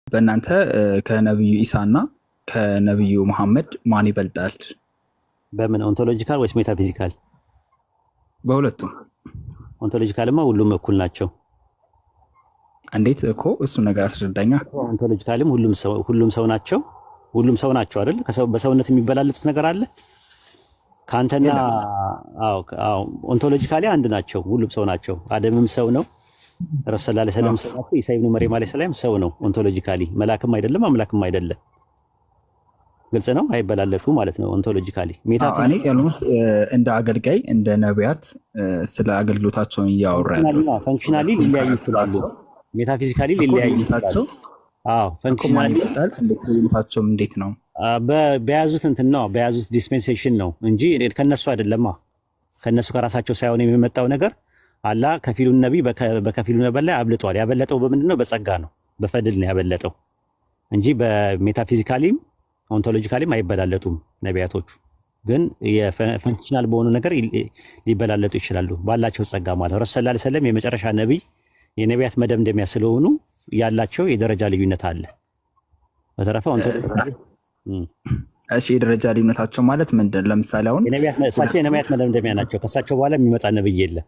በእናንተ ከነብዩ ኢሳና ከነብዩ መሐመድ ማን ይበልጣል? በምን ኦንቶሎጂካል ወይስ ሜታፊዚካል? በሁለቱም። ኦንቶሎጂካልማ ሁሉም እኩል ናቸው። እንዴት እኮ እሱ ነገር አስረዳኛ። ኦንቶሎጂካልም ሁሉም ሰው ናቸው። ሁሉም ሰው ናቸው አይደል? በሰውነት የሚበላለጡት ነገር አለ ካንተና ኦንቶሎጂካሊ አንድ ናቸው። ሁሉም ሰው ናቸው። አደምም ሰው ነው። ረሱል ሰለላሁ ዐለይሂ ወሰለም ሰው ናቸው። ኢሳ ኢብኑ መርየም ዐለይሂ ሰላም ሰው ነው። ኦንቶሎጂካሊ መላክም አይደለም አምላክም አይደለም። ግልጽ ነው። አይበላለጡ ማለት ነው። ኦንቶሎጂካሊ እኔ ያሉት እንደ አገልጋይ እንደ ነቢያት ስለ አገልግሎታቸውን እያወራሉ። ፈንክሽናሊ ሊለያዩ ይችላሉ። ሜታፊዚካሊ ሊለያዩ ይችላሉ። ፈንክሽናሊ አገልግሎታቸውም እንዴት ነው? በያዙት እንትን ነው፣ በያዙት ዲስፔንሴሽን ነው እንጂ ከነሱ አይደለማ። ከነሱ ከራሳቸው ሳይሆን የሚመጣው ነገር አላህ ከፊሉን ነብይ በከፊሉ ነብይ ላይ አብልጧል። ያበለጠው በምንድን ነው? በጸጋ ነው፣ በፈድል ነው ያበለጠው እንጂ በሜታፊዚካሊም ኦንቶሎጂካሊም አይበላለጡም። ነቢያቶቹ ግን የፈንክሽናል በሆኑ ነገር ሊበላለጡ ይችላሉ ባላቸው ጸጋ ማለት ነው። ረሱል ሰለላሁ ዐለይሂ ወሰለም የመጨረሻ ነብይ የነቢያት መደምደሚያ ስለሆኑ ያላቸው የደረጃ ልዩነት አለ። በተረፈ ኦንቶሎጂካሊ እሺ፣ የደረጃ ልዩነታቸው ማለት ምንድን? ለምሳሌ አሁን እሳቸው የነቢያት መደምደሚያ ናቸው። ከእሳቸው በኋላ የሚመጣ ነብይ የለም።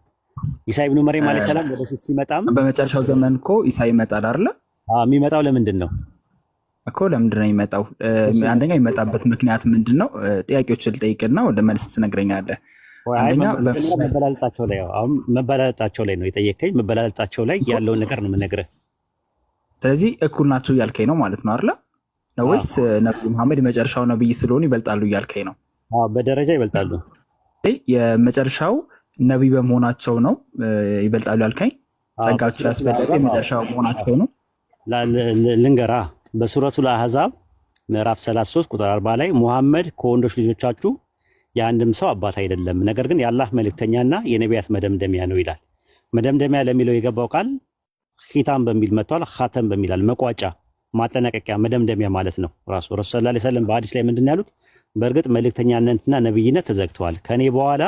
ኢሳ ኢብኑ መርየም ዐለይሂ ሰላም ወደፊት ሲመጣም በመጨረሻው ዘመን እኮ ኢሳ ይመጣል አይደል? የሚመጣው ለምንድን ነው እኮ? ለምንድን ነው የሚመጣው? አንደኛ የሚመጣበት ምክንያት ምንድን ነው? ጥያቄዎችን ልጠይቅና ወደ መልስ ትነግረኛለህ። አንደኛ መበላለጣቸው ላይ ነው የጠየቀኝ። መበላለጣቸው ላይ ያለውን ነገር ነው የምነግርህ። ስለዚህ እኩል ናቸው እያልከኝ ነው ማለት ነው አይደል? ነው ወይስ ነብዩ መሐመድ የመጨረሻው ነብይ ስለሆኑ ይበልጣሉ እያልከኝ ነው? በደረጃ ይበልጣሉ። የመጨረሻው ነብይ በመሆናቸው ነው ይበልጣሉ ያልከኝ? ጸጋቸው ያስበለጠ የመጨረሻው መሆናቸው ነው? ልንገራ በሱረቱል አህዛብ ምዕራፍ 33 ቁጥር 40 ላይ ሙሐመድ ከወንዶች ልጆቻችሁ የአንድም ሰው አባት አይደለም፣ ነገር ግን የአላህ መልእክተኛና የነቢያት መደምደሚያ ነው ይላል። መደምደሚያ ለሚለው የገባው ቃል ኺታም በሚል መጥቷል። ኻተም በሚላል መቋጫ፣ ማጠናቀቂያ፣ መደምደሚያ ማለት ነው። ራሱ ረሱል ሰለላሁ ዐለይሂ ወሰለም በሐዲስ ላይ ምንድን ያሉት? በእርግጥ መልእክተኛነትና ነብይነት ተዘግተዋል፣ ከኔ በኋላ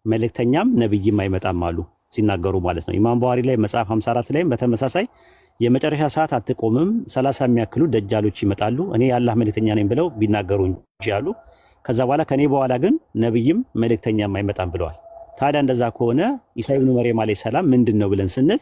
መልእክተኛም ነብይም አይመጣም አሉ ሲናገሩ ማለት ነው። ኢማም ቡኻሪ ላይ መጽሐፍ 54 ላይም በተመሳሳይ የመጨረሻ ሰዓት አትቆምም፣ 30 የሚያክሉ ደጃሎች ይመጣሉ እኔ የአላህ መልእክተኛ ነኝ ብለው ቢናገሩ እንጂ አሉ። ከዛ በኋላ ከኔ በኋላ ግን ነብይም መልእክተኛም አይመጣም ብለዋል። ታዲያ እንደዛ ከሆነ ኢሳ ኢብኑ መርየም ዐለይሂ ሰላም ምንድን ነው ብለን ስንል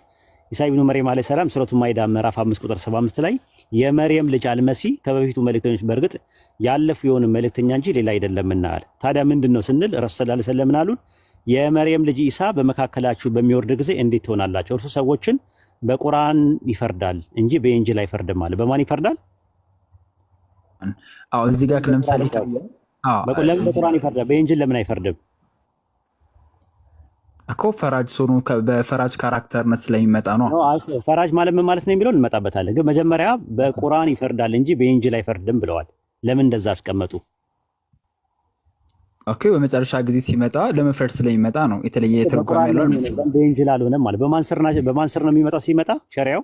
ኢሳ ኢብኑ መርየም ዐለይሂ ሰላም ሱረቱ ማኢዳ ምዕራፍ 5 ቁጥር 75 ላይ የመርየም ልጅ አልመሲ ከበፊቱ መልእክተኞች በእርግጥ ያለፉ የሆነ መልእክተኛ እንጂ ሌላ አይደለምና አለ። ታዲያ ምንድን ነው ስንል ረሱል ሰለላሁ ዐለይሂ ወሰለም አሉን የመርየም ልጅ ኢሳ በመካከላችሁ በሚወርድ ጊዜ እንዴት ትሆናላችሁ? እርሱ ሰዎችን በቁርአን ይፈርዳል እንጂ በኢንጂል አይፈርድም አለ። በማን ይፈርዳል? እዚህ ጋር ለምሳሌ ለምን በቁርአን ይፈርዳል? በኢንጂል ለምን አይፈርድም እኮ? ፈራጅ ሆኖ በፈራጅ ካራክተርነት ስለሚመጣ ነው። ፈራጅ ማለት ምን ማለት ነው የሚለውን እንመጣበታለን። ግን መጀመሪያ በቁርአን ይፈርዳል እንጂ በኢንጂል አይፈርድም ብለዋል። ለምን እንደዛ አስቀመጡ? ኦኬ፣ በመጨረሻ ጊዜ ሲመጣ ለመፍረድ ስለሚመጣ ነው። የተለየ ትርጓሜ ያለው ነው። በኢንጂል አልሆነም ማለት በማን ስር ነው የሚመጣው? ሲመጣ ሸሪዓው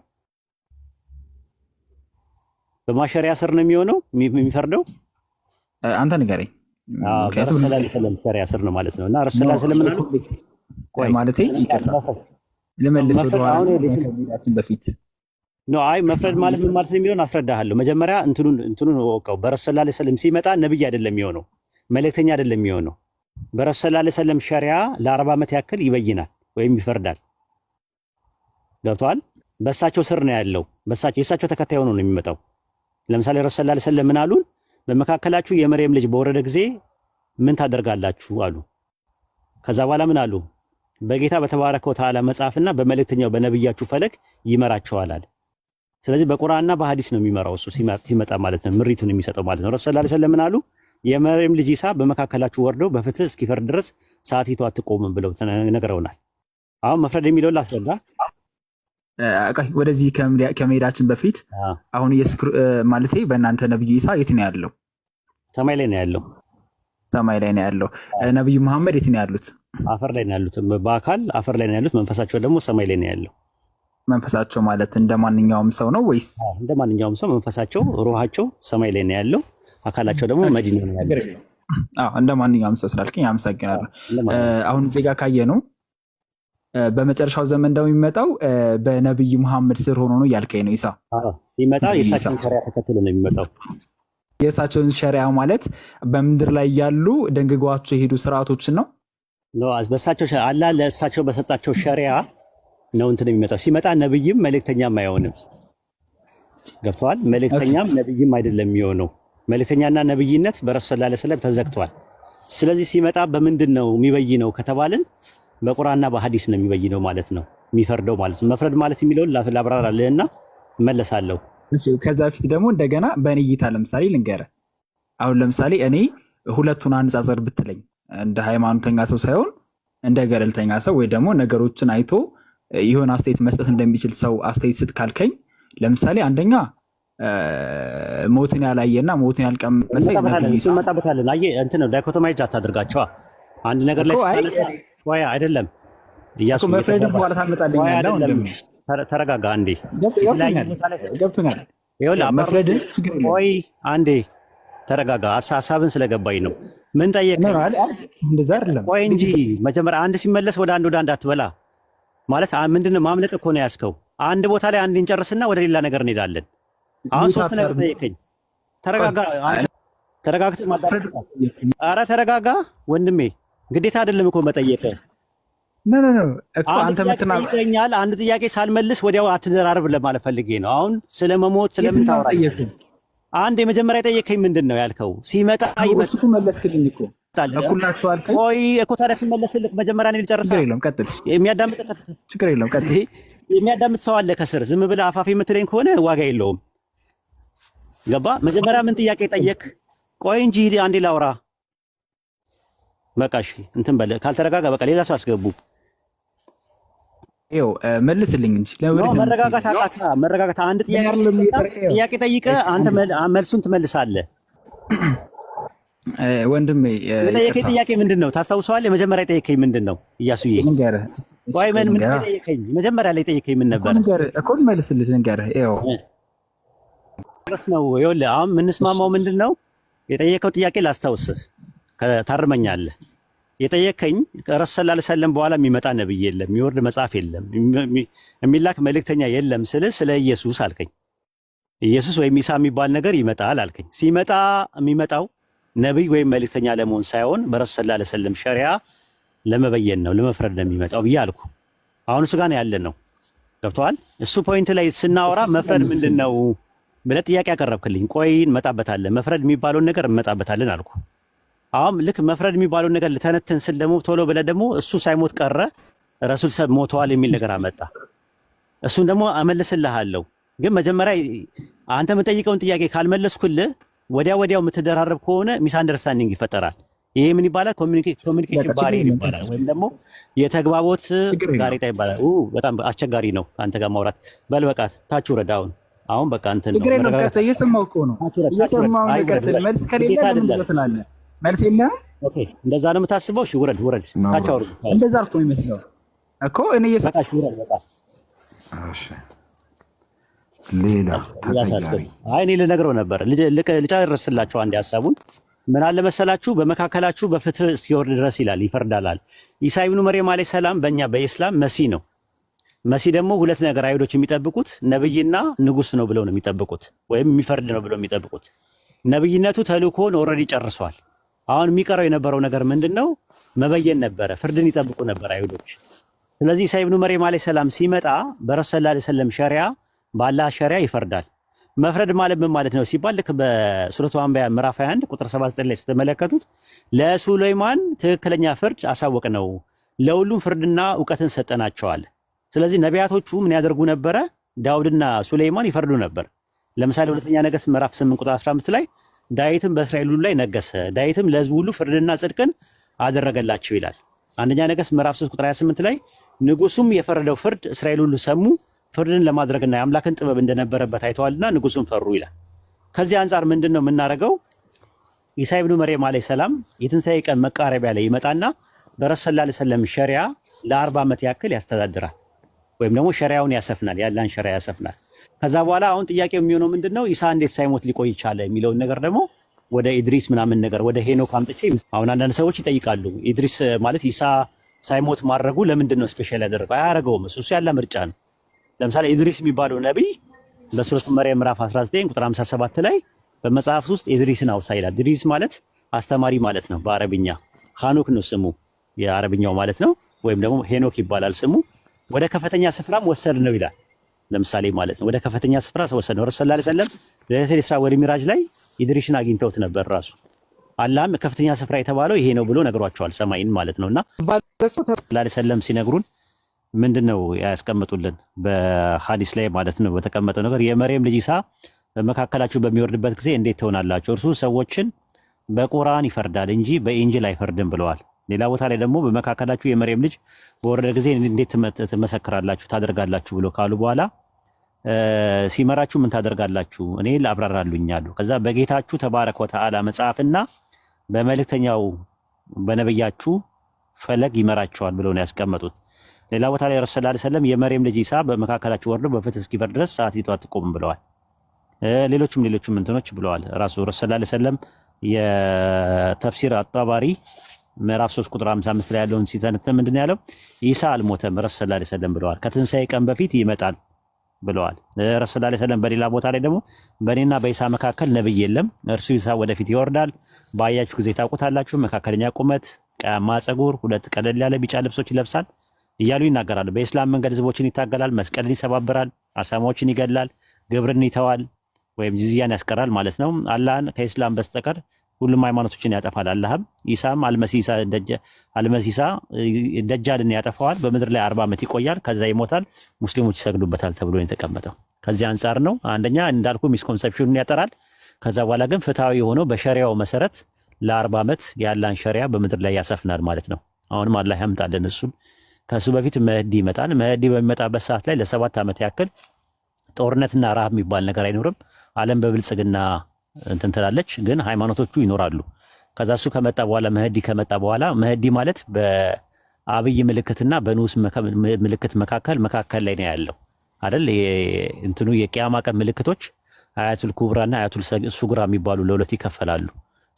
በማሸሪያ ስር ነው የሚሆነው የሚፈርደው። አንተ ንገረኝ። ረሱል ሰለላሁ ዐለይሂ ወሰለም ሸሪዓ ስር ነው ማለት ነው። እና ረሱል ሰለላሁ ዐለይሂ ወሰለም ማለት ይቅርታ ልመልስ ወደኋላ ከሚላችን በፊት ነው። አይ መፍረድ ማለት ምን ማለት ነው የሚለውን አስረዳሃለሁ። መጀመሪያ እንትኑን ወቀው። በረሱል ሰለላሁ ዐለይሂ ወሰለም ሲመጣ ነብይ አይደለም የሚሆነው፣ መልእክተኛ አይደለም የሚሆነው። በረሱል ሰለላሁ ዐለይሂ ወሰለም ሸሪዓ ለ40 ዓመት ያክል ይበይናል ወይም ይፈርዳል። ገብቷል? በእሳቸው ስር ነው ያለው። የእሳቸው ተከታይ ሆኖ ነው የሚመጣው። ለምሳሌ ረሱል ሰለላሁ ዐለይሂ ወሰለም ምን አሉን? በመካከላችሁ የመርየም ልጅ በወረደ ጊዜ ምን ታደርጋላችሁ አሉ። ከዛ በኋላ ምን አሉ? በጌታ በተባረከው ተዓላ መጽሐፍና በመልእክተኛው በነብያችሁ ፈለግ ይመራቸዋል አለ። ስለዚህ በቁርአንና በሐዲስ ነው የሚመራው እሱ ሲመጣ ማለት ነው፣ ምሪቱን የሚሰጠው ማለት ነው። ረሱል ሰለላሁ ዐለይሂ ወሰለም ምን አሉ? የመርየም ልጅ ኢሳ በመካከላችሁ ወርደው በፍትህ እስኪፈርድ ድረስ ሰዓቲቱ አትቆምም ብለው ነግረውናል። አሁን መፍረድ የሚለውን ላስረዳ። ወደዚህ ከመሄዳችን በፊት አሁን ማለቴ በእናንተ ነብዩ ኢሳ የት ነው ያለው? ሰማይ ላይ ነው ያለው። ሰማይ ላይ ነው ያለው። ነብዩ መሐመድ የት ነው ያሉት? አፈር ላይ ነው ያሉት። በአካል አፈር ላይ ነው ያሉት። መንፈሳቸው ደግሞ ሰማይ ላይ ነው ያለው። መንፈሳቸው ማለት እንደ ማንኛውም ሰው ነው ወይስ? እንደ ማንኛውም ሰው መንፈሳቸው ሩሃቸው ሰማይ ላይ ነው ያለው። አካላቸው ደግሞ መዲና ነው ያለው። እንደ ማንኛውም ሰው ስላልከኝ አመሰግናለሁ። አሁን እዚህ ጋር ካየ ነው በመጨረሻው ዘመን ደግሞ የሚመጣው በነብይ መሐመድ ስር ሆኖ ነው እያልከኝ ነው? ኢሳ ሲመጣ የእሳቸውን ሸሪዓ ተከትሎ ነው የሚመጣው። የእሳቸውን ሸሪዓ ማለት በምድር ላይ ያሉ ደንግጓቸው የሄዱ ስርዓቶችን ነው። በእሳቸው አላህ ለእሳቸው በሰጣቸው ሸሪዓ ነው እንትን የሚመጣው። ሲመጣ ነብይም መልእክተኛም አይሆንም። ገብተዋል? መልእክተኛም ነብይም አይደለም የሚሆነው። መልእክተኛና ነብይነት በረሱል ሰለላሁ ዐለይሂ ወሰለም ተዘግቷል። ስለዚህ ሲመጣ በምንድን ነው የሚበይነው ከተባልን በቁርአንና በሐዲስ ነው የሚበይነው ማለት ነው፣ የሚፈርደው ማለት ነው። መፍረድ ማለት የሚለውን ላብራራልህና እመለሳለሁ። ከዛ በፊት ደግሞ እንደገና በእኔ እይታ ለምሳሌ ልንገርህ። አሁን ለምሳሌ እኔ ሁለቱን አነጻጸር ብትለኝ እንደ ሃይማኖተኛ ሰው ሳይሆን እንደ ገለልተኛ ሰው ወይ ደግሞ ነገሮችን አይቶ የሆነ አስተያየት መስጠት እንደሚችል ሰው አስተያየት ስጥ ካልከኝ፣ ለምሳሌ አንደኛ ሞትን ያላየና ሞትን ያልቀመሰ እንመጣበታለን። አየህ እንትን ነው ዳይኮቶማይዝ አታድርጋቸዋ። አንድ ነገር ላይ ስታነሳ ወይ አይደለም እያሱ መፍረድ በኋላ ታመጣልኛለህ። ተረጋጋ አንዴ። ገብቶኛል። መፍረድ ወይ አንዴ ተረጋጋ። ሀሳብን ስለገባኝ ነው። ምን ጠየቀኝ? እንደዛ አይደለም ወይ እንጂ መጀመሪያ አንድ ሲመለስ ወደ አንድ አትበላ ማለት ምንድነው? ማምለጥ እኮ ነው ያዝከው። አንድ ቦታ ላይ አንድ እንጨርስና ወደ ሌላ ነገር እንሄዳለን። አሁን ሶስት ነገር ጠየቀኝ። ተረጋጋ። ተረጋግተህ ማዳመጥ። ኧረ ተረጋጋ ወንድሜ። ግዴታ አይደለም እኮ መጠየቅ። ኖ እኮ አንተ ምትናገኛል። አንድ ጥያቄ ሳልመልስ ወዲያው አትደራርብ ለማለት ፈልጌ ነው። አሁን ስለመሞት ስለምን ታወራለህ? አንድ የመጀመሪያ ጠየቀኝ ምንድን ነው ያልከው? ሲመጣ እሱ መለስክልኝ እኮ እኩላችሁ አልከኝ። ቆይ እኮ ታዲያ ስመለስልህ መጀመሪያ እኔ ልጨርሳ። ችግር የለውም ቀጥል። ችግር የለውም ቀጥል። የሚያዳምጥ ሰው አለ ከስር። ዝም ብለህ አፋፊ የምትለኝ ከሆነ ዋጋ የለውም። ገባ? መጀመሪያ ምን ጥያቄ ጠየቅ? ቆይ እንጂ አንዴ ላውራ። በቃ እሺ እንትን በለ። ካልተረጋጋ በቃ ሌላ ሰው አስገቡ። ይኸው መልስልኝ እንጂ መረጋጋት አቃታ። መረጋጋት። አንድ ጥያቄ ጠይቀህ አንተ መልሱን ትመልሳለህ። ወንድሜ የጠየቀኝ ጥያቄ ምንድን ነው ታስታውሰዋለህ? የመጀመሪያ የጠየቀኝ ምንድን ነው እያሱዬ? ቆይ ምን ጠየቀኝ? መጀመሪያ ላይ ጠየቀኝ ምን ነበር እኮ መልስልህ። ልንገርህ ይኸው ነው። ይኸውልህ አሁን የምንስማማው ምንድን ነው? የጠየቀው ጥያቄ ላስታውስህ፣ ታርመኛለህ። የጠየቀኝ ረሱል ሰለላሁ ዐለይሂ ወሰለም በኋላ የሚመጣ ነብይ የለም፣ የሚወርድ መጽሐፍ የለም፣ የሚላክ መልእክተኛ የለም ስለ ኢየሱስ አልከኝ። ኢየሱስ ወይም ኢሳ የሚባል ነገር ይመጣል አልከኝ። ሲመጣ የሚመጣው ነብይ ወይም መልእክተኛ ለመሆን ሳይሆን በረሱል ሰለላሁ ዐለይሂ ወሰለም ሸሪዓ ለመበየን ነው፣ ለመፍረድ ነው የሚመጣው ብዬ አልኩ። አሁን እሱ ጋር ነው ያለ ነው። ገብቶሃል? እሱ ፖይንት ላይ ስናወራ መፍረድ ምንድን ነው ብለህ ጥያቄ ያቀረብክልኝ። ቆይ እንመጣበታለን፣ መፍረድ የሚባለውን ነገር እንመጣበታለን አልኩ። አሁን ልክ መፍረድ የሚባለውን ነገር ልተነትን ስል ደግሞ ቶሎ ብለህ ደግሞ እሱ ሳይሞት ቀረ ረሱል ሰብ ሞተዋል የሚል ነገር አመጣ። እሱን ደግሞ እመልስልሃለሁ። ግን መጀመሪያ አንተ የምጠይቀውን ጥያቄ ካልመለስኩልህ ወዲያው የምትደራረብ ከሆነ ሚስ አንደርስታንዲንግ ይፈጠራል። ይሄ ምን ይባላል? ኮሚኒኬሽን ባሪየር ይባላል፣ ወይም ደግሞ የተግባቦት ጋሬጣ ይባላል። በጣም አስቸጋሪ ነው አንተ ጋር ማውራት። በል በቃ ታች ውረድ። አሁን በቃ እንትን ነው እየሰማሁ እኮ ነው። እየሰማሁ ነው። መልስ ከሌለ ምን ትላለህ? መልስ የለህም። ኦኬ እንደዛ ነው የምታስበው? እሺ ውረድ። ታች አውርድ። እንደዛ እኮ የሚመስለው እኮ እኔ በቃ ውረድ። በቃ እሺ ሌላ ተቀያሪ እኔ ልነግረው ነበር። ልጨርስላችሁ አንዴ ሀሳቡን። ምን አለ መሰላችሁ? በመካከላችሁ በፍትህ እስኪወርድ ድረስ ይላል፣ ይፈርዳላል። ኢሳ ኢብኑ መርየም አለይሂ ሰላም በእኛ በኢስላም መሲህ ነው። መሲህ ደግሞ ሁለት ነገር አይሁዶች የሚጠብቁት ነብይና ንጉስ ነው ብለው ነው የሚጠብቁት፣ ወይም የሚፈርድ ነው ብለው የሚጠብቁት። ነብይነቱ ተልእኮን ኦልሬዲ ጨርሷል። አሁን የሚቀረው የነበረው ነገር ምንድነው? መበየን ነበረ። ፍርድን ይጠብቁ ነበር አይሁዶች። ስለዚህ ኢሳ ኢብኑ መርየም አለይሂ ሰላም ሲመጣ በረሱል ሰለላሁ ዐለይሂ ወሰለም ሸሪዓ፣ በአላህ ሸሪዓ ይፈርዳል። መፍረድ ማለት ምን ማለት ነው ሲባል ልክ በሱረቱ አንቢያ ምዕራፍ 21 ቁጥር 79 ላይ ስትመለከቱት ለሱለይማን ትክክለኛ ፍርድ አሳወቅ ነው፣ ለሁሉም ፍርድና እውቀትን ሰጠናቸዋል። ስለዚህ ነቢያቶቹ ምን ያደርጉ ነበረ? ዳውድና ሱለይማን ይፈርዱ ነበር። ለምሳሌ ሁለተኛ ነገሥት ምዕራፍ 8 ቁጥር 15 ላይ ዳዊትም በእስራኤል ሁሉ ላይ ነገሰ፣ ዳዊትም ለሕዝቡ ሁሉ ፍርድና ጽድቅን አደረገላቸው ይላል። አንደኛ ነገሥት ምዕራፍ 3 ቁጥር 28 ላይ ንጉሱም የፈረደው ፍርድ እስራኤል ሁሉ ሰሙ፣ ፍርድን ለማድረግና የአምላክን ጥበብ እንደነበረበት አይተዋልና ንጉሱን ፈሩ ይላል። ከዚህ አንጻር ምንድን ነው የምናደርገው? ኢሳ ኢብኑ መርየም አለይሂ ሰላም የትንሣኤ ቀን መቃረቢያ ላይ ይመጣና በረሱል ሰለላሁ ዐለይሂ ወሰለም ሸሪዓ ለ40 ዓመት ያክል ያስተዳድራል፣ ወይም ደግሞ ሸሪዓውን ያሰፍናል፣ ያላን ሸሪዓ ያሰፍናል። ከዛ በኋላ አሁን ጥያቄው የሚሆነው ምንድነው? ኢሳ እንዴት ሳይሞት ሊቆይ ይቻለ የሚለውን ነገር ደግሞ ወደ ኢድሪስ ምናምን ነገር ወደ ሄኖክ አምጥቼ አሁን አንዳንድ ሰዎች ይጠይቃሉ። ኢድሪስ ማለት ኢሳ ሳይሞት ማድረጉ ለምንድን ነው ስፔሻል ያደረገው? አያደርገውም። እሱ ያለ ምርጫ ነው። ለምሳሌ ኢድሪስ የሚባለው ነቢይ በሱረቱ መርየም ምዕራፍ 19 ቁጥር 57 ላይ በመጽሐፍ ውስጥ ኢድሪስን አውሳ ይላል። ኢድሪስ ማለት አስተማሪ ማለት ነው በአረብኛ። ሐኖክ ነው ስሙ የአረብኛው ማለት ነው፣ ወይም ደግሞ ሄኖክ ይባላል ስሙ። ወደ ከፍተኛ ስፍራም ወሰድ ነው ይላል። ለምሳሌ ማለት ነው ወደ ከፍተኛ ስፍራ ወሰድ ነው። ረሱል ሰለላሁ ዐለይሂ ወሰለም ለይለቱል ኢስራ ወል ሚራጅ ላይ ኢድሪስን አግኝተውት ነበር። ራሱ አላህም ከፍተኛ ስፍራ የተባለው ይሄ ነው ብሎ ነግሯቸዋል፣ ሰማይን ማለት ነውና ሰለላሁ ዐለይሂ ወሰለም ሲነግሩን ምንድነው ያስቀምጡልን በሐዲስ ላይ ማለት ነው በተቀመጠው ነገር የመርየም ልጅ ኢሳ በመካከላችሁ በሚወርድበት ጊዜ እንዴት ትሆናላችሁ? እርሱ ሰዎችን በቁርአን ይፈርዳል እንጂ በኢንጂል አይፈርድም ብለዋል። ሌላ ቦታ ላይ ደግሞ በመካከላችሁ የመርየም ልጅ በወረደ ጊዜ እንዴት ትመሰክራላችሁ ታደርጋላችሁ ብሎ ካሉ በኋላ ሲመራችሁ ምን ታደርጋላችሁ? እኔ ላብራራሉኝ አሉ። ከዛ በጌታችሁ ተባረከ ወተዓላ መጽሐፍና በመልእክተኛው በነብያችሁ ፈለግ ይመራቸዋል ብለው ነው ያስቀመጡት። ሌላ ቦታ ላይ ረሱል ሰለላሁ ዐለይሂ ወሰለም የመርየም ልጅ ኢሳ በመካከላችሁ ወርዶ በፍትህ እስኪፈርድ ድረስ ሰዓቲቱ አትቆምም ብለዋል። ሌሎችም እንትኖች ብለዋል። ራሱ ረሱል ሰለላሁ ዐለይሂ ወሰለም የተፍሲር አጣባሪ ምዕራፍ 3 ቁጥር 55 ላይ ያለውን ሲተነተን ምንድነው ያለው? ኢሳ አልሞተም ረሱል ሰለላሁ ዐለይሂ ወሰለም ብለዋል። ከትንሣኤ ቀን በፊት ይመጣል ብለዋል። ረሱል ሰለላሁ ዐለይሂ ወሰለም በሌላ ቦታ ላይ ደግሞ በእኔና በኢሳ መካከል ነብይ የለም፣ እርሱ ኢሳ ወደፊት ይወርዳል፣ ባያችሁ ጊዜ ታውቁታላችሁ፣ መካከለኛ ቁመት፣ ቀያማ ጸጉር፣ ሁለት ቀለል ያለ ቢጫ ልብሶች ይለብሳል እያሉ ይናገራሉ። በኢስላም መንገድ ህዝቦችን ይታገላል፣ መስቀልን ይሰባብራል፣ አሳማዎችን ይገድላል፣ ግብርን ይተዋል ወይም ጂዚያን ያስቀራል ማለት ነው። አላህን ከኢስላም በስተቀር ሁሉም ሃይማኖቶችን ያጠፋል። አላህም ኢሳም አልመሲሳ ደጃልን ያጠፋዋል፣ በምድር ላይ 40 ዓመት ይቆያል፣ ከዛ ይሞታል፣ ሙስሊሞች ይሰግዱበታል ተብሎ ነው የተቀመጠው። ከዚህ አንጻር ነው አንደኛ እንዳልኩ ሚስኮንሰፕሽኑን ያጠራል። ከዛ በኋላ ግን ፍትሃዊ የሆነው በሸሪያው መሰረት ለ40 ዓመት ያላን ሸሪያ በምድር ላይ ያሰፍናል ማለት ነው። አሁንም አላህ ያምጣልን እሱን። ከሱ በፊት መህዲ ይመጣል። መህዲ በሚመጣበት ሰዓት ላይ ለ7 ዓመት ያክል ጦርነትና ረሃብ የሚባል ነገር አይኖርም። ዓለም በብልጽግና እንትን ትላለች፣ ግን ሃይማኖቶቹ ይኖራሉ። ከዛ እሱ ከመጣ በኋላ መህዲ ከመጣ በኋላ መህዲ ማለት በአብይ ምልክትና በንዑስ ምልክት መካከል ላይ ነው ያለው አይደል? እንትኑ የቂያማ ቀን ምልክቶች አያቱል ኩብራና አያቱል ሱግራ የሚባሉ ለሁለት ይከፈላሉ።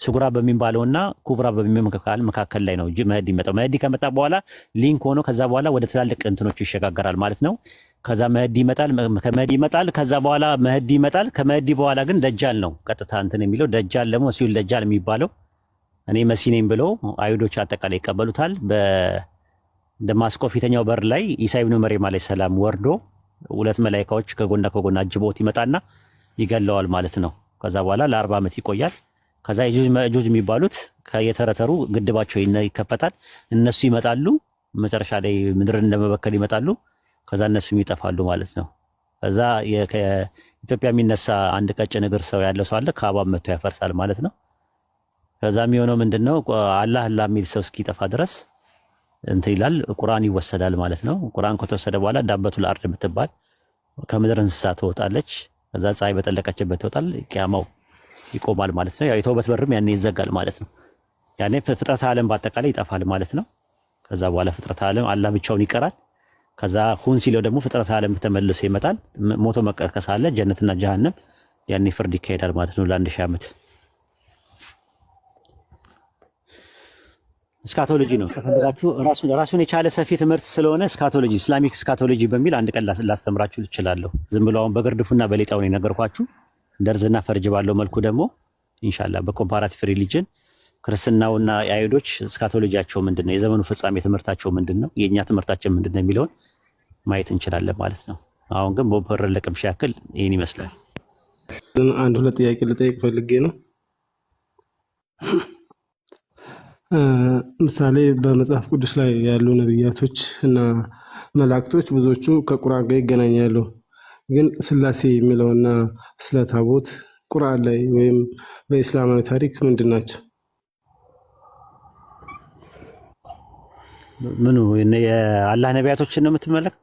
ሱግራ በሚባለውና ኩብራ በሚባለው መካከል ላይ ነው መህዲ ይመጣው። መህዲ ከመጣ በኋላ ሊንክ ሆኖ ከዛ በኋላ ወደ ትላልቅ እንትኖች ይሸጋገራል ማለት ነው። ከዛ መህዲ ይመጣል። ከዛ በኋላ መህዲ ይመጣል። ከመህዲ በኋላ ግን ደጃል ነው ቀጥታ እንትን የሚለው። ደጃል ደግሞ ሲውል ደጃል የሚባለው እኔ መሲ ነኝ ብለው አይሁዶች አጠቃላይ ይቀበሉታል። በደማስቆ ፊተኛው በር ላይ ኢሳ ኢብኑ መርየም አለይሂ ሰላም ወርዶ ሁለት መላእክቶች ከጎና አጅቦት ይመጣና ይገለዋል ማለት ነው። ከዛ በኋላ ለ40 ዓመት ይቆያል። ከዛ የጁጅ የሚባሉት ከየተረተሩ ግድባቸው ይከፈታል። እነሱ ይመጣሉ፣ መጨረሻ ላይ ምድርን እንደመበከል ይመጣሉ። ከዛ እነሱም ይጠፋሉ ማለት ነው። ከዛ ከኢትዮጵያ የሚነሳ አንድ ቀጭን እግር ሰው ያለው ሰው አለ፣ ካዕባን መጥቶ ያፈርሳል ማለት ነው። ከዛ የሚሆነው ምንድነው? አላህ የሚል ሰው እስኪጠፋ ድረስ እንትን ይላል፣ ቁርአን ይወሰዳል ማለት ነው። ቁርአን ከተወሰደ በኋላ ዳበቱል አርድ የምትባል ከምድር እንስሳ ትወጣለች። ከዛ ፀሐይ በጠለቀችበት ይወጣል፣ ቂያማው ይቆማል ማለት ነው። ያው የተውበት በርም ያኔ ይዘጋል ማለት ነው። ያኔ ፍጥረት ዓለም በአጠቃላይ ይጠፋል ማለት ነው። ከዛ በኋላ ፍጥረት ዓለም አላህ ብቻውን ይቀራል። ከዛ ሁን ሲለው ደግሞ ፍጥረት ዓለም ተመልሶ ይመጣል። ሞቶ መቀስቀስ አለ፣ ጀነትና ጀሃነም፣ ያኔ ፍርድ ይካሄዳል ማለት ነው ለ1000 ዓመት። ስካቶሎጂ ነው ከፈለጋችሁ ራሱን የቻለ ሰፊ ትምህርት ስለሆነ ስካቶሎጂ፣ ኢስላሚክ ስካቶሎጂ በሚል አንድ ቀን ላስተምራችሁ እችላለሁ። ዝም ብሎ አሁን በግርድፉና በሌጣው ነው የነገርኳችሁ። ደርዝና ፈርጅ ባለው መልኩ ደግሞ ኢንሻአላህ በኮምፓራቲቭ ሪሊጅን ክርስትናውና የአይሁዶች ስካቶሎጂያቸው ምንድነው፣ የዘመኑ ፍጻሜ ትምህርታቸው ምንድነው፣ የኛ ትምህርታችን ምንድነው የሚለውን ማየት እንችላለን ማለት ነው። አሁን ግን በወፈር ለቅምሻ ያክል ይሄን ይመስላል። አንድ ሁለት ጥያቄ ልጠይቅ ፈልጌ ነው። ምሳሌ በመጽሐፍ ቅዱስ ላይ ያሉ ነብያቶች እና መላእክቶች ብዙዎቹ ከቁርአን ጋር ይገናኛሉ። ግን ስላሴ የሚለውና ስለ ታቦት ቁርአን ላይ ወይም በእስላማዊ ታሪክ ምንድን ናቸው? ምኑ የአላህ ነቢያቶችን ነው የምትመለክ?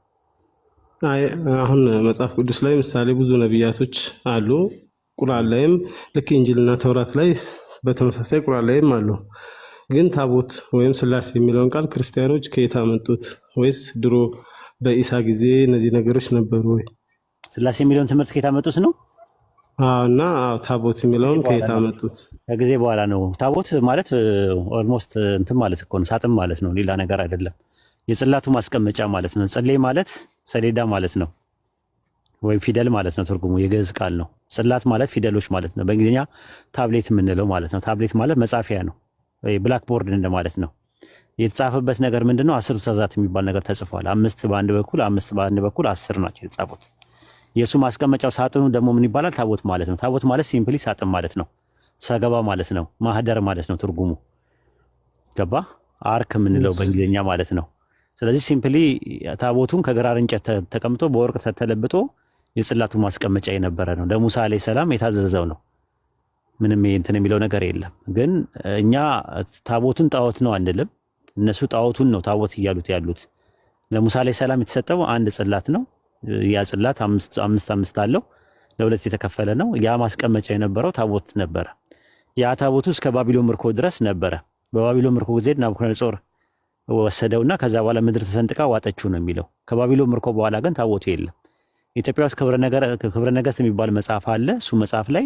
አሁን መጽሐፍ ቅዱስ ላይ ምሳሌ ብዙ ነቢያቶች አሉ። ቁርአን ላይም ልክ ኢንጂልና ተውራት ላይ በተመሳሳይ ቁርአን ላይም አሉ። ግን ታቦት ወይም ስላሴ የሚለውን ቃል ክርስቲያኖች ከየት አመጡት? ወይስ ድሮ በኢሳ ጊዜ እነዚህ ነገሮች ነበሩ ወይ? ስላሴ የሚለውን ትምህርት ከየት አመጡት ነው? እና ታቦት የሚለውን ከየት አመጡት? ከጊዜ በኋላ ነው። ታቦት ማለት ኦልሞስት እንትን ማለት እኮ ነው፣ ሳጥን ማለት ነው፣ ሌላ ነገር አይደለም። የጽላቱ ማስቀመጫ ማለት ነው። ጽሌ ማለት ሰሌዳ ማለት ነው፣ ወይም ፊደል ማለት ነው። ትርጉሙ የግዕዝ ቃል ነው። ጽላት ማለት ፊደሎች ማለት ነው። በእንግሊዝኛ ታብሌት የምንለው ማለት ነው። ታብሌት ማለት መጻፊያ ነው፣ ብላክቦርድ እንደማለት ነው። የተጻፈበት ነገር ምንድነው? 10 ትእዛዛት የሚባል ነገር ተጽፏል። 5 በአንድ በኩል 5 በአንድ በኩል 10 ናቸው የተጻፉት። የእሱ ማስቀመጫው ሳጥኑ ደግሞ ምን ይባላል? ታቦት ማለት ነው። ታቦት ማለት ሲምፕሊ ሳጥን ማለት ነው። ሰገባ ማለት ነው። ማህደር ማለት ነው ትርጉሙ። ገባ? አርክ የምንለው በእንግሊዝኛ ማለት ነው። ስለዚህ ሲምፕሊ ታቦቱን ከግራር እንጨት ተቀምጦ በወርቅ ተለብጦ የጽላቱ ማስቀመጫ የነበረ ነው። ለሙሳ አለይሂ ሰላም የታዘዘው ነው። ምንም እንትን የሚለው ነገር የለም። ግን እኛ ታቦቱን ጣዖት ነው አንልም። እነሱ ጣዖቱን ነው ታቦት እያሉት ያሉት። ለሙሳ አለይሂ ሰላም የተሰጠው አንድ ጽላት ነው። ያ ጽላት አምስት አለው፣ ለሁለት የተከፈለ ነው። ያ ማስቀመጫ የነበረው ታቦት ነበረ። ያ ታቦቱ እስከ ባቢሎን ምርኮ ድረስ ነበረ። በባቢሎን ምርኮ ጊዜ ናቡከደነጾር ወሰደውና ከዛ በኋላ ምድር ተሰንጥቃ ዋጠችው ነው የሚለው። ከባቢሎን ምርኮ በኋላ ግን ታቦቱ የለም። ኢትዮጵያ ውስጥ ክብረ ነገሥት የሚባል መጽሐፍ አለ። እሱ መጽሐፍ ላይ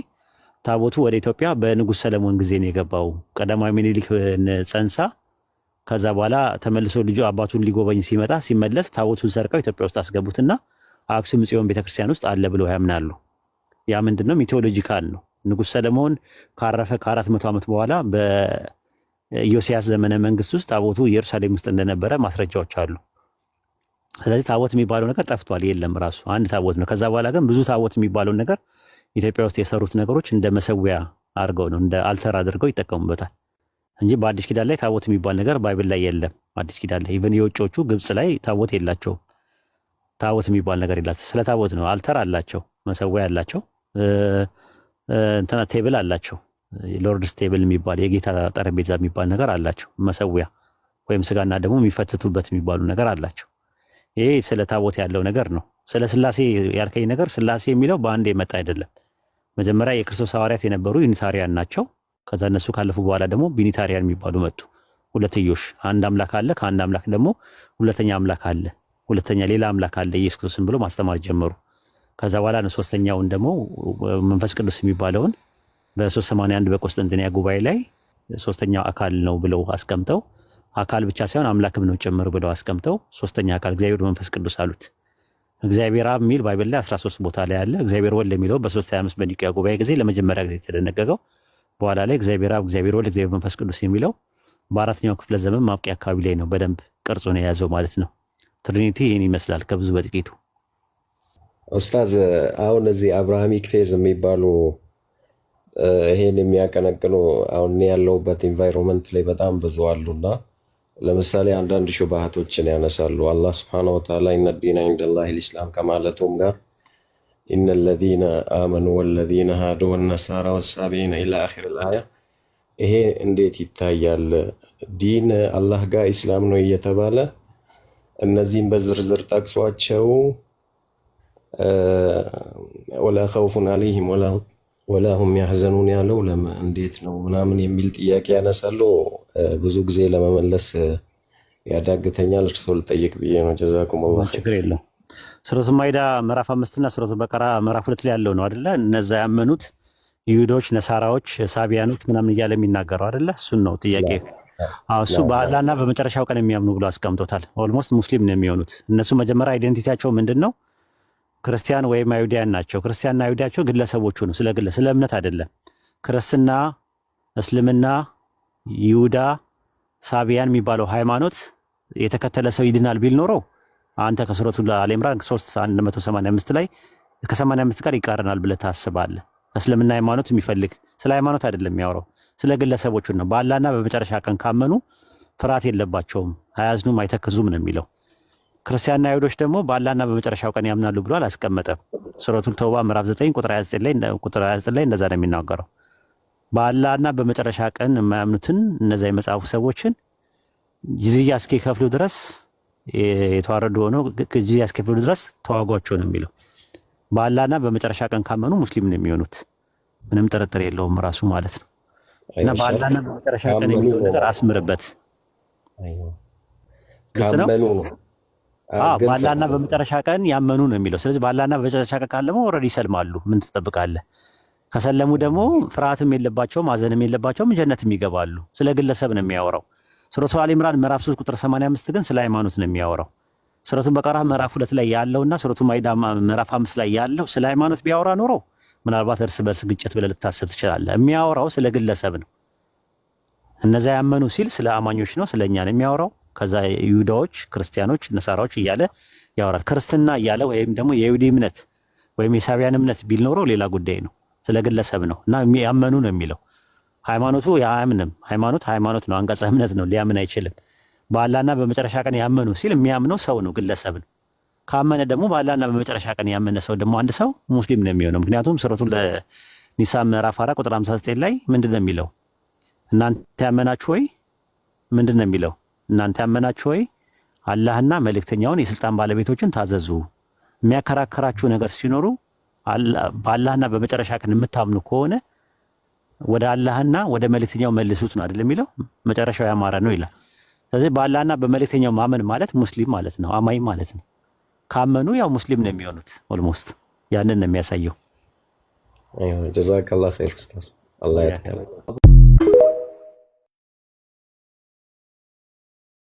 ታቦቱ ወደ ኢትዮጵያ በንጉሥ ሰለሞን ጊዜ ነው የገባው። ቀዳማዊ ምኒልክ ጸንሳ ከዛ በኋላ ተመልሶ ልጁ አባቱን ሊጎበኝ ሲመለስ ታቦቱን ሰርቀው ኢትዮጵያ ውስጥ አስገቡትና አክሱም ጽዮን ቤተክርስቲያን ውስጥ አለ ብለው ያምናሉ። ያ ምንድነው? ሚቴዎሎጂካል ነው። ንጉሥ ሰለሞን ካረፈ ከ400 ዓመት በኋላ በኢዮስያስ ዘመነ መንግስት ውስጥ ታቦቱ ኢየሩሳሌም ውስጥ እንደነበረ ማስረጃዎች አሉ። ስለዚህ ታቦት የሚባለው ነገር ጠፍቷል፣ የለም። ራሱ አንድ ታቦት ነው። ከዛ በኋላ ግን ብዙ ታቦት የሚባለው ነገር ኢትዮጵያ ውስጥ የሰሩት ነገሮች እንደ መሰዊያ አድርገው ነው፣ እንደ አልተር አድርገው ይጠቀሙበታል እንጂ በአዲስ ኪዳን ላይ ታቦት የሚባል ነገር ባይብል ላይ የለም። አዲስ ኪዳን ላይ ኢቨን የውጮቹ ግብጽ ላይ ታቦት የላቸውም። ታቦት የሚባል ነገር የላቸው። ስለ ታቦት ነው። አልተር አላቸው፣ መሰዊያ አላቸው፣ እንትና ቴብል አላቸው። ሎርድስ ቴብል የሚባል የጌታ ጠረጴዛ የሚባል ነገር አላቸው። መሰዊያ ወይም ስጋና ደግሞ የሚፈትቱበት የሚባሉ ነገር አላቸው። ይሄ ስለ ታቦት ያለው ነገር ነው። ስለ ስላሴ ያልከኝ ነገር ስላሴ የሚለው በአንድ የመጣ አይደለም። መጀመሪያ የክርስቶስ ሐዋርያት የነበሩ ዩኒታሪያን ናቸው። ከዛ እነሱ ካለፉ በኋላ ደግሞ ቢኒታሪያን የሚባሉ መጡ። ሁለትዮሽ፣ አንድ አምላክ አለ፣ ከአንድ አምላክ ደግሞ ሁለተኛ አምላክ አለ፣ ሁለተኛ ሌላ አምላክ አለ ኢየሱስ ክርስቶስን ብሎ ማስተማር ጀመሩ። ከዛ በኋላ ነው ሶስተኛውን ደግሞ መንፈስ ቅዱስ የሚባለውን በ381 በቆስጠንጥንያ ጉባኤ ላይ ሶስተኛው አካል ነው ብለው አስቀምጠው፣ አካል ብቻ ሳይሆን አምላክም ነው ጭምር ብለው አስቀምጠው ሶስተኛ አካል እግዚአብሔር መንፈስ ቅዱስ አሉት። እግዚአብሔር አብ የሚል ባይብል ላይ 13 ቦታ ላይ አለ። እግዚአብሔር ወልድ የሚለው በ325 በኒቅያ ጉባኤ ጊዜ ለመጀመሪያ ጊዜ የተደነገገው። በኋላ ላይ እግዚአብሔር አብ፣ እግዚአብሔር ወልድ፣ እግዚአብሔር መንፈስ ቅዱስ የሚለው በ4ኛው ክፍለ ዘመን ማብቂያ አካባቢ ላይ ነው በደንብ ቅርጹን የያዘው ማለት ነው። ትሪኒቲ ይህን ይመስላል ከብዙ በጥቂቱ። ኡስታዝ አሁን እዚህ አብርሃሚክ ፌዝ የሚባሉ ይሄን የሚያቀነቅኑ አሁን ያለውበት ኢንቫይሮንመንት ላይ በጣም ብዙ አሉና ለምሳሌ አንዳንድ ሹባሃቶችን ያነሳሉ። አላህ ስብሐነሁ ወተዓላ ኢነ ዲነ ዒንደላሂ ልኢስላም ከማለቱም ጋር ኢነ ለዚነ አመኑ ወለዚነ ሃዱ ወነሳራ ወሳቢኢነ ኢላ አኺር አልአያ። ይሄ እንዴት ይታያል? ዲን አላህ ጋር ኢስላም ነው እየተባለ እነዚህም በዝርዝር ጠቅሷቸው ወላ ኸውፉን አለይሂም ወላ ሁም ያህዘኑን ያለው እንዴት ነው ምናምን የሚል ጥያቄ ያነሳሉ። ብዙ ጊዜ ለመመለስ ያዳግተኛል። እርስዎ ልጠይቅ ብዬ ነው። ጀዛኩሙላህ። ችግር የለው። ሱረቱ ማኢዳ ምዕራፍ 5 እና ሱረቱ በቀራ ምዕራፍ 2 ላይ ያለው ነው አይደለ? እነዛ ያመኑት ይሁዶች፣ ነሳራዎች፣ ሳቢያኖች ምናምን እያለ የሚናገረው አይደለ? እሱን ነው ጥያቄ። እሱ በአላህና በመጨረሻው ቀን የሚያምኑ ብሎ አስቀምጦታል። ኦልሞስት ሙስሊም ነው የሚሆኑት እነሱ። መጀመሪያ አይዴንቲቲያቸው ምንድን ነው? ክርስቲያን ወይም አይሁዳያን ናቸው። ክርስቲያንና አይሁዳቸው ግለሰቦቹ ነው፣ ስለ እምነት አይደለም። ክርስትና፣ እስልምና፣ ይሁዳ፣ ሳቢያን የሚባለው ሃይማኖት የተከተለ ሰው ይድናል ቢል ኖረው አንተ ከሱረቱ አለ ኢምራን 3:185 ላይ ከ85 ጋር ይቃረናል ብለህ ታስባለህ። እስልምና ሃይማኖት የሚፈልግ ስለ ሃይማኖት አይደለም የሚያወራው፣ ስለ ግለሰቦቹ ነው። በአላህና በመጨረሻ ቀን ካመኑ ፍርሃት የለባቸውም፣ አያዝኑም፣ አይተክዙም ነው የሚለው። ክርስቲያንና አይሁዶች ደግሞ በአላህና በመጨረሻው ቀን ያምናሉ ብሎ አላስቀመጠም። ሱረቱል ተውባ ምዕራፍ 9 ቁጥር 29 ላይ እንደዛ ነው የሚናገረው። በአላህና በመጨረሻ ቀን የማያምኑትን እነዛ የመጽሐፉ ሰዎችን ጅዝያ እስኪከፍሉ ድረስ የተዋረዱ ሆነው ጅዝያ እስኪከፍሉ ድረስ ተዋጓቸው ነው የሚለው። በአላህና በመጨረሻ ቀን ካመኑ ሙስሊም ነው የሚሆኑት፣ ምንም ጥርጥር የለውም ራሱ ማለት ነው። እና በአላህና በመጨረሻ ቀን የሚለው ነገር አስምርበት። ካመኑ ነው በአላህና በመጨረሻ ቀን ያመኑ ነው የሚለው። ስለዚህ በአላህና በመጨረሻ ቀን ካለመው ኦልሬዲ ይሰልማሉ። ምን ትጠብቃለህ? ከሰለሙ ደግሞ ፍርሃትም የለባቸውም ማዘንም የለባቸውም ጀነትም ይገባሉ። ስለ ግለሰብ ነው የሚያወራው። ሱረቱ አሊ ኢምራን ምዕራፍ 3 ቁጥር 85 ግን ስለ ሃይማኖት ነው የሚያወራው። ሱረቱ በቀራ ምዕራፍ 2 ላይ ያለውና ሱረቱ ማይዳ ምዕራፍ 5 ላይ ያለው ስለ ሃይማኖት ቢያወራ ኖሮ ምናልባት እርስ በርስ ግጭት ብለህ ልታስብ ትችላለህ። የሚያወራው ስለ ግለሰብ ነው። እነዛ ያመኑ ሲል ስለ አማኞች ነው፣ ስለኛ ነው የሚያወራው። ከዛ ይሁዳዎች፣ ክርስቲያኖች፣ ነሳራዎች እያለ ያወራል። ክርስትና እያለ ወይም ደግሞ የይሁዲ እምነት ወይም የሳቢያን እምነት ቢል ኖሮ ሌላ ጉዳይ ነው። ስለ ግለሰብ ነው እና ያመኑ ነው የሚለው። ሃይማኖቱ ያምንም ሃይማኖት ነው፣ አንቀጸ እምነት ነው፣ ሊያምን አይችልም። በአላህና በመጨረሻ ቀን ያመኑ ሲል የሚያምነው ሰው ነው፣ ግለሰብ ነው። ካመነ ደግሞ በአላህና በመጨረሻ ቀን ያመነ ሰው ደግሞ አንድ ሰው ሙስሊም ነው የሚሆነው። ምክንያቱም ሱረቱ ለኒሳ ምዕራፍ 4 ቁጥር 59 ላይ ምንድነው የሚለው? እናንተ ያመናችሁ ወይ ምንድነው የሚለው? እናንተ ያመናችሁ ወይ አላህና መልእክተኛውን የስልጣን ባለቤቶችን ታዘዙ። የሚያከራከራችሁ ነገር ሲኖሩ በአላህና በመጨረሻ ቀን የምታምኑ ከሆነ ወደ አላህና ወደ መልእክተኛው መልሱት ነው አይደል የሚለው? መጨረሻው ያማረ ነው ይላል። ስለዚህ በአላህና በመልእክተኛው ማመን ማለት ሙስሊም ማለት ነው፣ አማኝ ማለት ነው። ካመኑ ያው ሙስሊም ነው የሚሆኑት። ኦልሞስት ያንን ነው የሚያሳየው። ጀዛከላህ ኸይር ኡስታዝ፣ አላህ ያተካል።